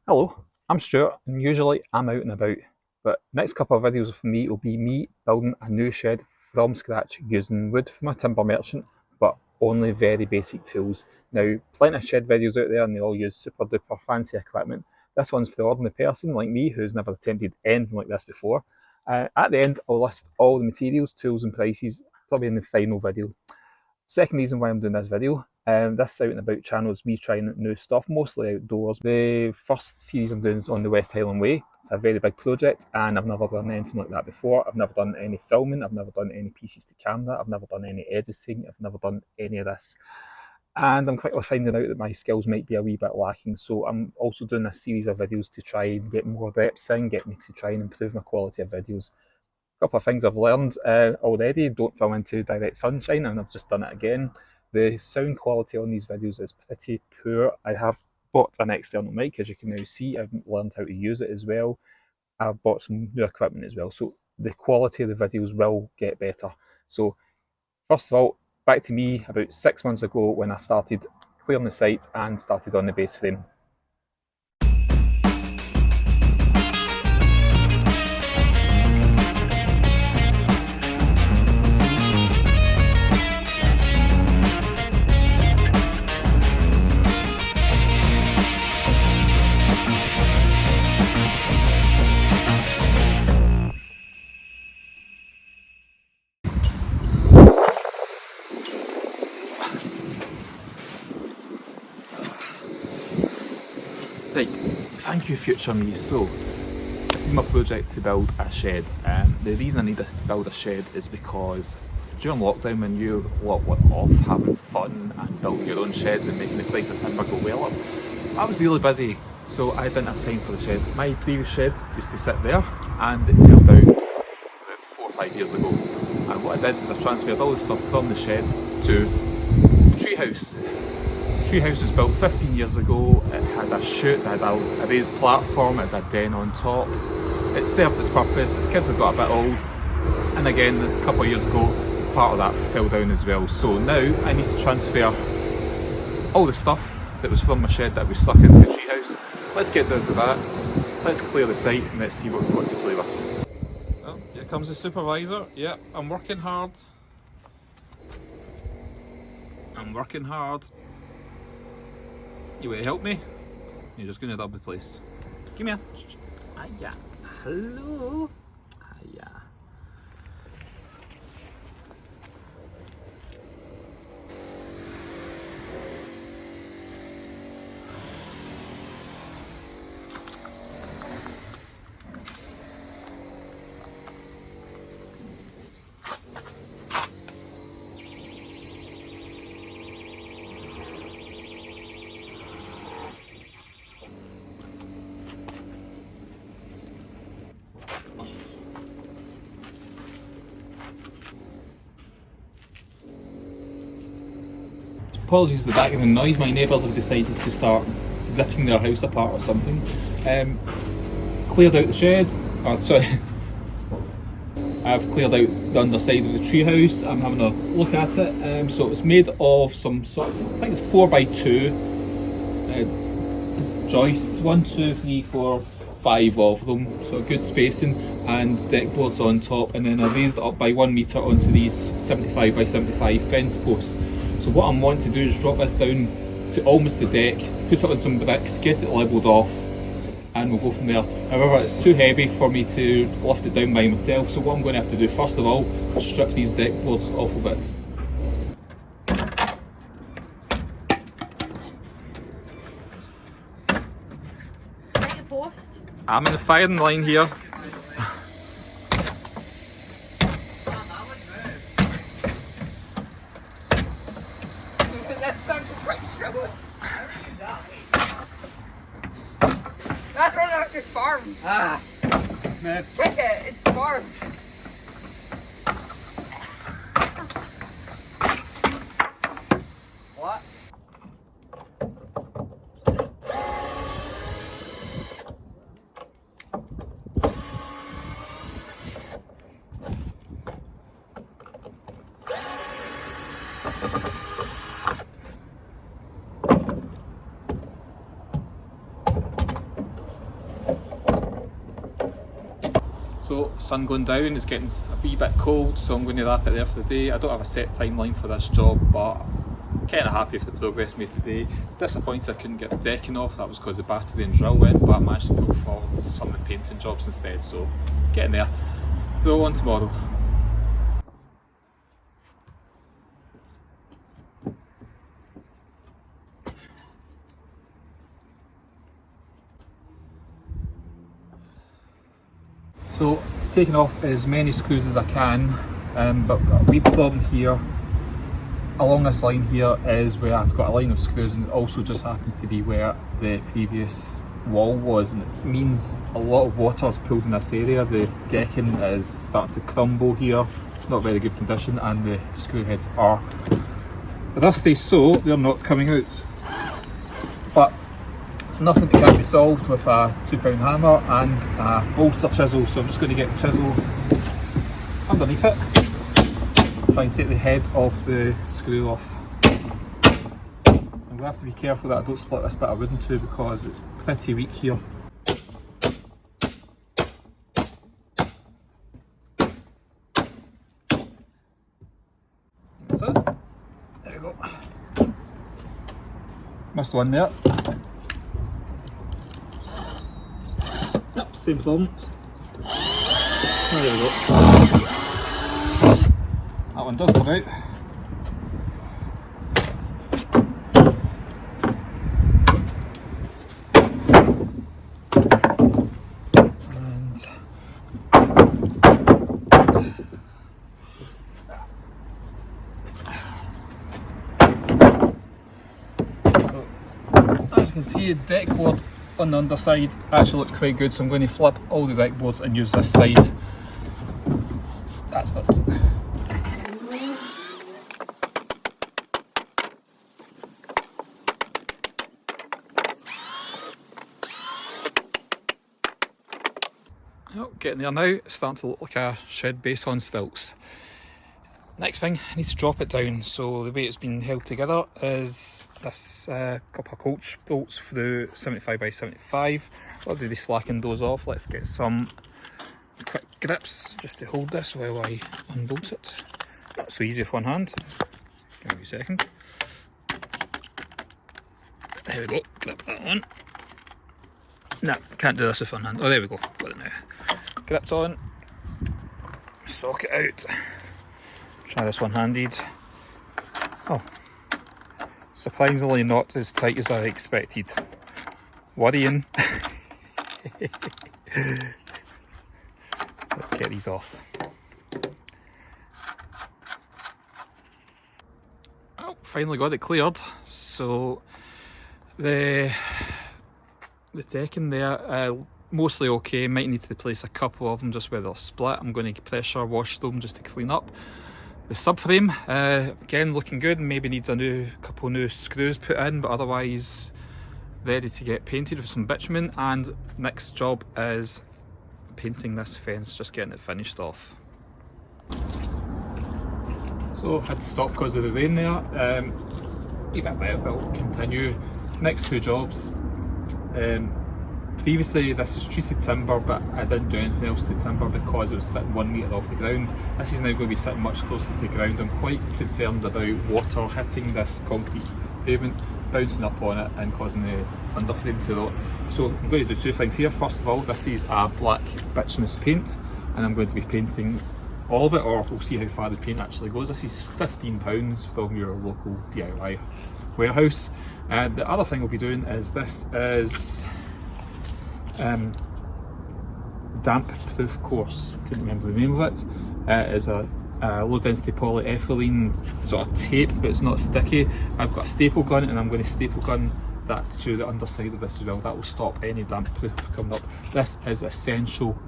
Hello, I'm Stewart, and usually I'm out and about, but next couple of videos for me will be me building a new shed from scratch using wood from a timber merchant, but only very basic tools. Now, plenty of shed videos out there and they all use super duper fancy equipment. This one's for the ordinary person like me who's never attempted anything like this before. At the end, I'll list all the materials, tools and prices, probably in the final video. Second reason why I'm doing this video, this out and about channel is me trying new stuff, mostly outdoors. The first series I'm doing is on the West Highland Way. It's a very big project and I've never done anything like that before. I've never done any filming, I've never done any pieces to camera, I've never done any editing, I've never done any of this. And I'm quickly finding out that my skills might be a wee bit lacking, so I'm also doing a series of videos to try and get more reps in, get me to try and improve my quality of videos. Couple of things I've learned already: don't film into direct sunshine, and I've just done it again. The sound quality on these videos is pretty poor. I have bought an external mic, as you can now see. I've learned how to use it as well. I've bought some new equipment as well, so the quality of the videos will get better. So first of all, back to me about 6 months ago when I started clearing the site and started on the base frame. Right, thank you future me. So, this is my project to build a shed. The reason I need to build a shed is because during lockdown when you lot were off having fun and building your own sheds and making the price of timber go well up, I was really busy, so I didn't have time for the shed. My previous shed used to sit there and it fell down about 4 or 5 years ago. And what I did is I transferred all the stuff from the shed to the treehouse. Treehouse was built 15 years ago. It had a chute, it had a raised platform, it had a den on top. It served its purpose, but the kids have got a bit old. And again, a couple of years ago, part of that fell down as well. So now I need to transfer all the stuff that was from my shed that was stuck into the treehouse. Let's get down to that. Let's clear the site and let's see what we've got to play with. Well, here comes the supervisor. Yeah, I'm working hard. I'm working hard. You want to help me? You're just going to rub the place. Come here. Hiya. Hello. Hiya. Apologies for the background noise, my neighbours have decided to start ripping their house apart or something. Cleared out the shed, I've cleared out the underside of the treehouse. I'm having a look at it. So it's made of some sort of, I think it's 4x2 joists, 1, 2, 3, 4, 5 of them, so good spacing, and deck boards on top, and then I raised it up by 1 metre onto these 75 by 75 fence posts. So what I'm wanting to do is drop this down to almost the deck, put it on some bricks, get it levelled off, and we'll go from there. However, it's too heavy for me to lift it down by myself, so what I'm going to have to do first of all is strip these deck boards off of it. I'm in the firing line here. That's such a quick struggle. That's right after farm. Ah, man. Check it, it's farm. What? So, sun going down, it's getting a wee bit cold, so I'm going to wrap it there for the day. I don't have a set timeline for this job, but I'm kind of happy with the progress made today. Disappointed I couldn't get the decking off, that was because the battery and drill went, but I managed to pull forward some of the painting jobs instead, so getting there. Go on tomorrow. So, taking off as many screws as I can, but I've got a wee problem here. Along this line here is where I've got a line of screws, and it also just happens to be where the previous wall was, and it means a lot of water is pulled in this area. The decking is starting to crumble here, not very good condition, and the screw heads are rusty, so they're not coming out. But nothing that can't be solved with a £2 hammer and a bolster chisel, so I'm just going to get the chisel underneath it, try and take the head of the screw off. I'm going to have to be careful that I don't split this bit of wood in two because it's pretty weak here. That's it. There we go. Missed one there. Yep, same problem. Oh, there we go. That one does come out. And so, as you can see, the deck board on the underside actually looks quite good, so I'm going to flip all the deck boards and use this side. That's not. Oh, getting there now, it's starting to look like a shed base on stilts. Next thing, I need to drop it down. So the way it's been held together is this couple of coach bolts through 75 by 75. I'll do the slacking those off. Let's get some quick grips just to hold this while I unbolt it. Not so easy with one hand. Give me a second. There we go, grip that one. No, can't do this with one hand. Oh, there we go, got it now. Gripped on, socket out. Try this one-handed. Oh, surprisingly not as tight as I expected. Worrying. Let's get these off. Oh, finally got it cleared. So the decking there, mostly okay. Might need to replace a couple of them just where they're split. I'm going to pressure wash them just to clean up. The subframe, again looking good, maybe needs a couple new screws put in, but otherwise ready to get painted with some bitumen. And next job is painting this fence, just getting it finished off. So had to stop because of the rain there. Keep it wet, but we'll continue. Next two jobs. Previously this is treated timber, but I didn't do anything else to timber because it was sitting 1 metre off the ground. This is now going to be sitting much closer to the ground. I'm quite concerned about water hitting this concrete pavement, bouncing up on it and causing the underframe to rot. So I'm going to do two things here. First of all, this is a black bituminous paint, and I'm going to be painting all of it, or we'll see how far the paint actually goes. This is £15 from your local DIY warehouse. The other thing we'll be doing is this is damp proof course. Couldn't remember the name of it. It is a low density polyethylene sort of tape, but it's not sticky. I've got a staple gun and I'm going to staple gun that to the underside of this as well. That will stop any damp proof coming up. This is essential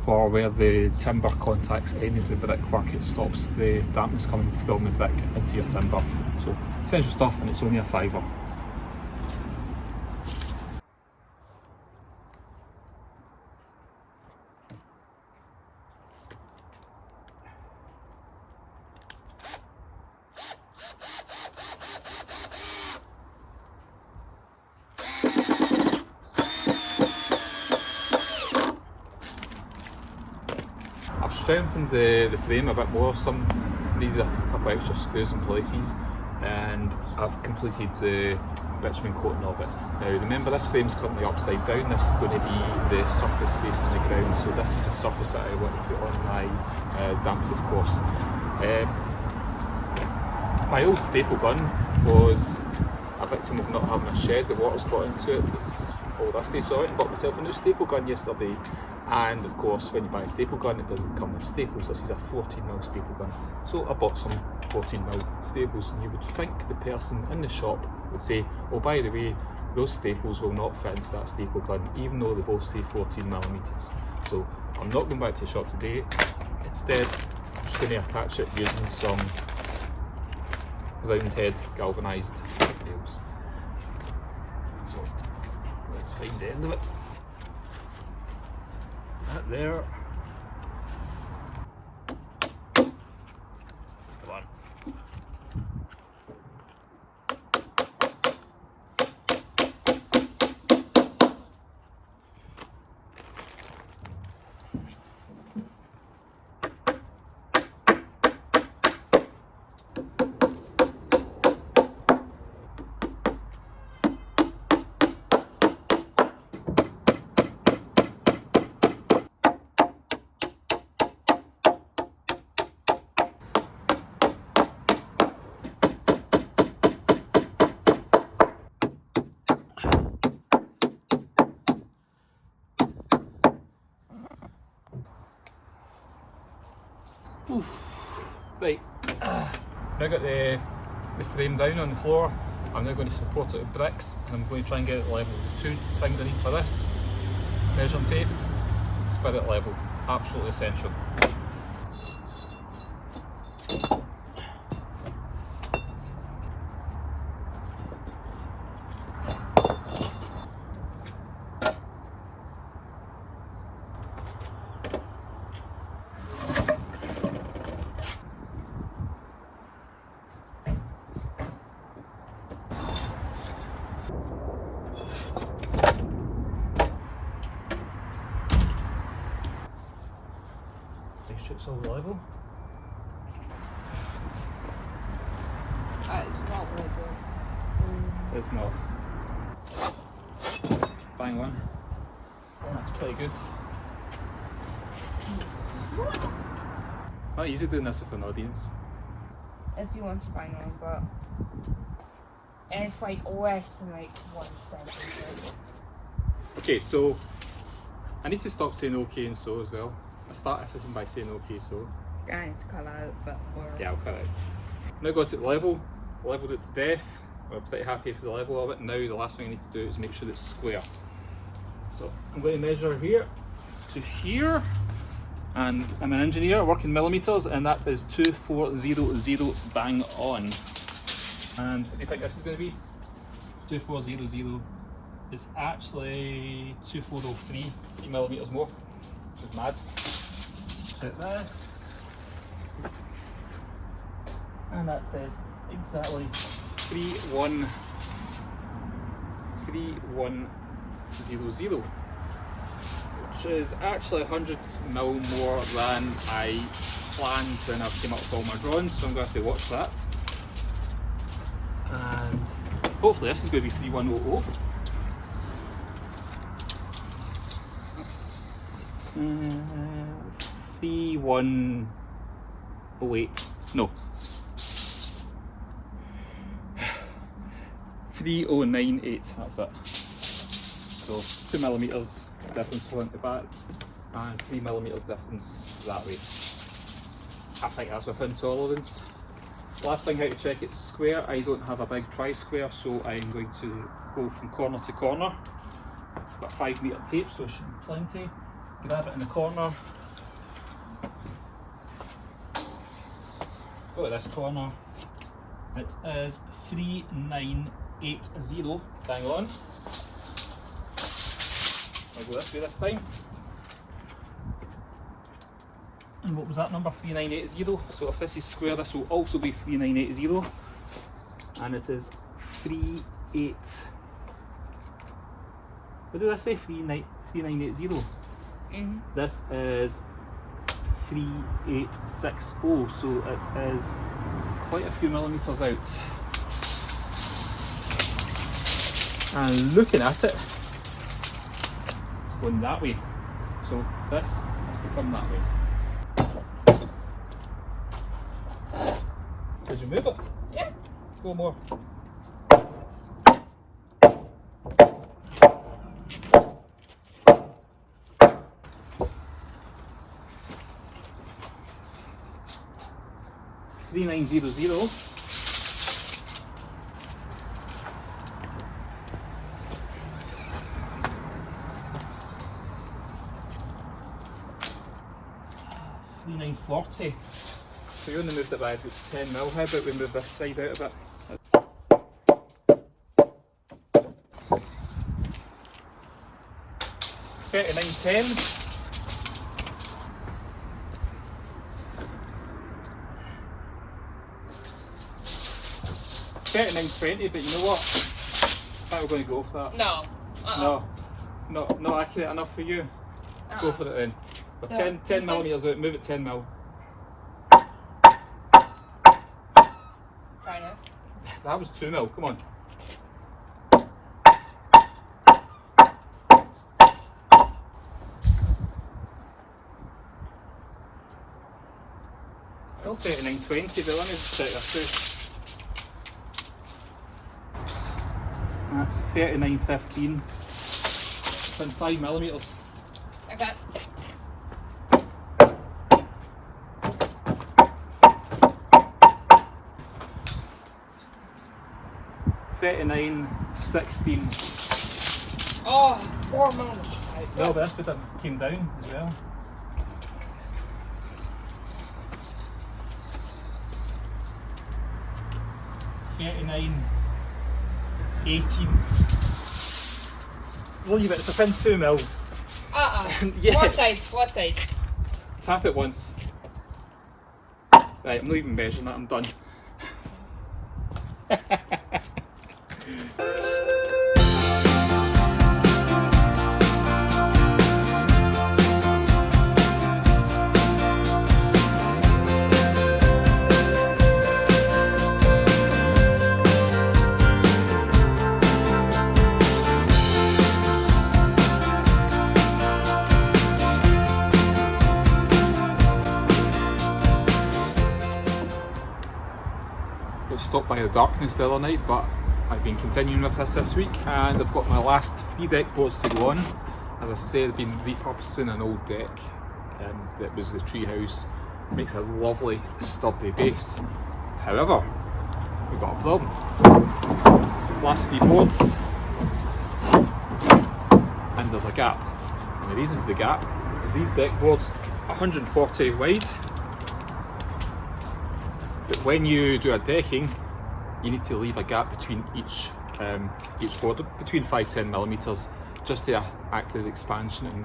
for where the timber contacts any of the brickwork. It stops the dampness coming from the brick into your timber. So essential stuff, and it's only a £5. strengthened the frame a bit more. Some needed a couple extra screws in places, and I've completed the bitumen coating of it. Now remember, this frame's currently upside down. This is going to be the surface facing the ground, so this is the surface that I want to put on my damp-proof course. My old staple gun was a victim of not having a shed. The water's got into it. It's all dusty, so I went and bought myself a new staple gun yesterday. And of course, when you buy a staple gun, it doesn't come with staples. This is a 14mm staple gun. So I bought some 14mm staples, and you would think the person in the shop would say, oh, by the way, those staples will not fit into that staple gun, even though they both say 14mm. So I'm not going back to the shop today. Instead, I'm just going to attach it using some round head galvanised nails. So let's find the end of it. That there. Come on. Oof. Right, now got the frame down on the floor. I'm now going to support it with bricks, and I'm going to try and get it level. The two things I need for this: measuring tape, spirit level, absolutely essential. It's all level. That is not level. It's not. Bang on. That's pretty good. It's not easy doing this with an audience. If you want to bang on, but it's like less than like 1 centimetre. Okay, so I need to stop saying okay and so as well. I start everything by saying okay, so. I need to cut that out, but Yeah, I'll cut it. Now got it level, levelled it to death. We're pretty happy with the level of it. Now the last thing I need to do is make sure it's square. So I'm going to measure here to here, and I'm an engineer working millimetres, and that is 2400 bang on. And what do you think this is going to be? 2400 is actually 2403, 3mm more, which is mad. Check this, and that is exactly 3100, which is actually 100mm more than I planned when I came up with all my drawings, so I'm going to have to watch that. And hopefully this is going to be 3100. 3108. No. 3098, that's it. So 2mm difference front to back, and 3mm difference that way. I think that's within tolerance. Last thing, how to check it's square. I don't have a big tri-square, so I'm going to go from corner to corner. I've got 5m tape, so it should be plenty. Grab it in the corner. Go to this corner. It is 3980, bang on. I'll go this way this time. And what was that number? 3980. So if this is square, this will also be 3980. And it is 38. What did I say? 3980. Mm-hmm. This is 3860, so it is quite a few millimetres out. And looking at it, it's going that way, so this has to come that way. Did you move it? Yeah. Go more. $3900. 3940. So you only moved it by about 10 mil. How about we move this side out a bit? 3910. 3920, but you know what? I think we're going to go for that. No. No, not accurate enough for you. Go for it then. We're So, 10 millimetres out, move it 10 mil. Try now. That was 2 mil, come on. Still 3920, but let me just check this out. That's 3915. It's in 5 millimetres. Okay. $39.16. Oh, 4 minutes. No, but this bit came down as well. $39.18. Leave it, it's within 2 mil. Yes. What side? What side? Tap it once. Right, I'm not even measuring that, I'm done. Got stopped by the darkness the other night, but I've been continuing with this week, and I've got my last 3 deck boards to go on. As I said, I've been repurposing an old deck that was the treehouse. Makes a lovely sturdy base. However, we've got a problem. Last 3 boards, and there's a gap. And the reason for the gap is these deck boards are 140 wide. But when you do a decking, you need to leave a gap between each board, between 5-10 millimeters, just to act as expansion and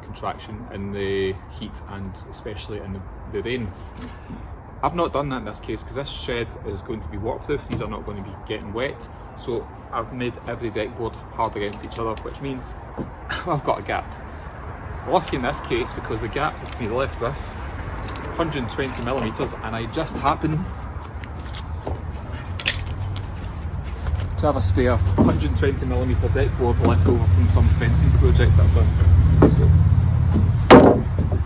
contraction in the heat and especially in the rain. I've not done that in this case because this shed is going to be waterproof. These are not going to be getting wet, so I've made every deck board hard against each other, which means I've got a gap. Lucky in this case because the gap that we left with 120 millimeters, and I just happen to have a spare 120 millimeter deck board left over from some fencing project I've done. So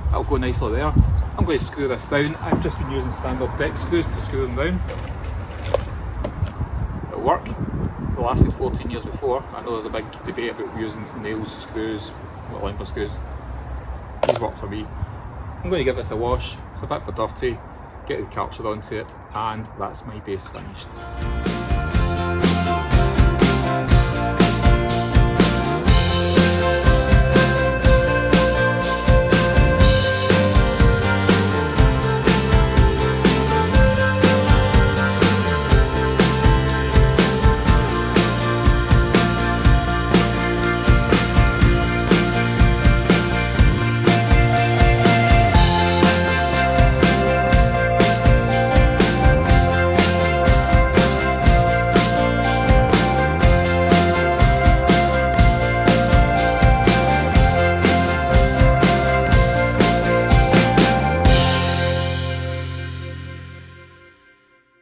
that'll go nicely there. I'm going to screw this down. I've just been using standard deck screws to screw them down. It'll work. It lasted 14 years before. I know there's a big debate about using nails, screws, what length of screws. These work for me. I'm going to give this a wash. It's a bit dirty, get the capture onto it, and that's my base finished.